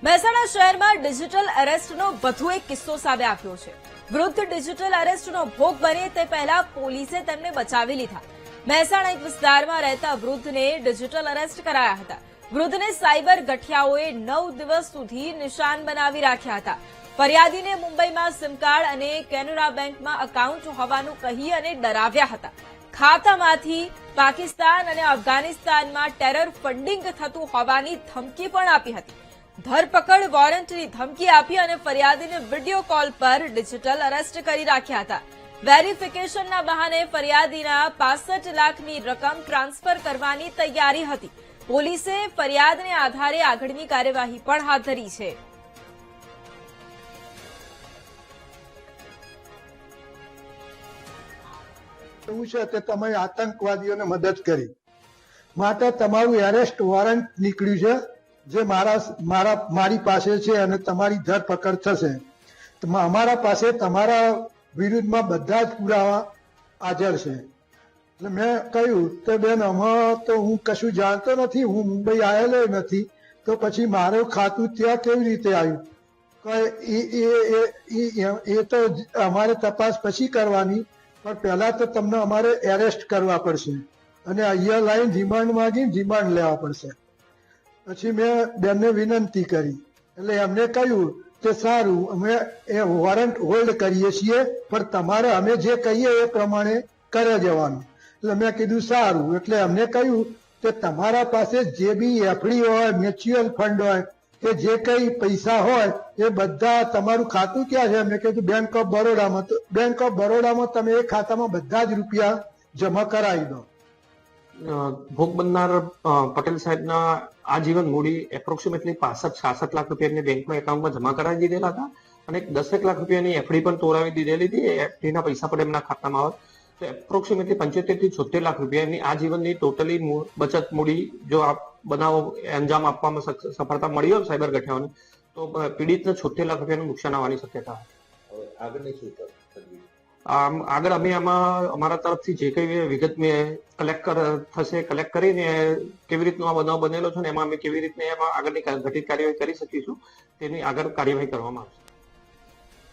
મહેસાણા શહેરમાં ડિજિટલ એરેસ્ટનો વધુ એક કિસ્સો સામે આવ્યો છે। વૃદ્ધ ડિજિટલ એરેસ્ટનો ભોગ બને તે પહેલા પોલીસે તેમને બચાવી લીધા। મહેસાણા એક વિસ્તારમાં રહેતા વૃદ્ધને ડિજિટલ એરેસ્ટ કરાયા હતા। વૃદ્ધને સાયબર ગઠિયાઓએ 9 દિવસ સુધી નિશાન બનાવી રાખ્યા હતા। ફરિયાદીને મુંબઈમાં સિમ કાર્ડ અને કેનરા બેંકમાં એકાઉન્ટ હોવાનું કહી અને ડરાવ્યા હતા। ખાતામાંથી પાકિસ્તાન અને અફઘાનિસ્તાનમાં ટેરર ફંડિંગ થતું હોવાની ધમકી પણ આપી હતી। ધરપકડ વોરંટની ધમકી આપી અને ફરિયાદીને વિડીયો કોલ પર ડિજિટલ અરેસ્ટ કરી રાખ્યા હતા। વેરિફિકેશનના બહાને ફરિયાદીના 65 લાખની રકમ ટ્રાન્સફર કરવાની તૈયારી હતી। પોલીસે ફરિયાદને આધારે આગળની કાર્યવાહી પણ હાથ ધરી છે। એવું છે કે તમે આતંકવાદીઓને મદદ કરી માટે તમારું એરેસ્ટ વોરંટ નીકળ્યું છે, જે મારી પાસે છે અને તમારી ધરપકડ થશે। અમારા પાસે તમારા વિરુદ્ધમાં બધા જ પુરાવા હાજર છે। એટલે મેં કહ્યું કે બેન, આમાં તો હું કશું જાણતો નથી, હું મુંબઈ આવેલો નથી, તો પછી મારું ખાતું ત્યાં કેવી રીતે આવ્યું? એ તો અમારે તપાસ પછી કરવાની, પણ પહેલા તો તમને અમારે એરેસ્ટ કરવા પડશે અને અહીંયા લાઈન રિમાન્ડ માંગીને રિમાન્ડ લેવા પડશે। પછી મેં બેનને વિનંતી કરી, એટલે એમને કહ્યું કે સારું, અમે એ વોરંટ હોલ્ડ કરીએ છીએ, પણ તમારે અમે જે કહીએ એ પ્રમાણે કરે જવાનું। એટલે મેં કીધું સારું। એટલે એમને કહ્યું કે તમારા પાસે જે બી એફડી હોય, મ્યુચ્યુઅલ ફંડ હોય કે જે કઈ પૈસા હોય એ બધા, તમારું ખાતું ક્યાં છે? મેં કીધું બેંક ઓફ બરોડામાં। તો બેંક ઓફ બરોડામાં તમે એ ખાતામાં બધા જ રૂપિયા જમા કરાવી દો। ભોગ બનનાર પટેલ સાહેબના આજીવન મૂડી એપ્રોક્સિમેટલી 65-66 લાખ રૂપિયાની બેંકમાં એકાઉન્ટમાં જમા કરાવી દીધેલા હતા અને 10 લાખ રૂપિયાની એફડી પણ તોડાવી દીધેલી હતી। એફડીના પૈસા પણ એમના ખાતામાં આવે તો એપ્રોક્સિમેટલી 75 થી 76 લાખ રૂપિયાની આજીવનની ટોટલી બચત મૂડી જો આ બનાવો અંજામ આપવામાં સફળતા મળી હોય સાયબર ગઠિયાઓને, તો પીડિતને 76 લાખ રૂપિયાનું નુકસાન આવવાની શક્યતા આગળ અમે આમાં અમારા તરફથી જે કઈ વિગત કલેક્ટ કરીને કેવી રીતનો આ બનાવ બનેલો છે ને એમાં અમે કેવી રીતને એમાં આગળની ઘટિત કાર્યવાહી કરી શકીશું તેની આગળ કાર્યવાહી કરવામાં આવશે।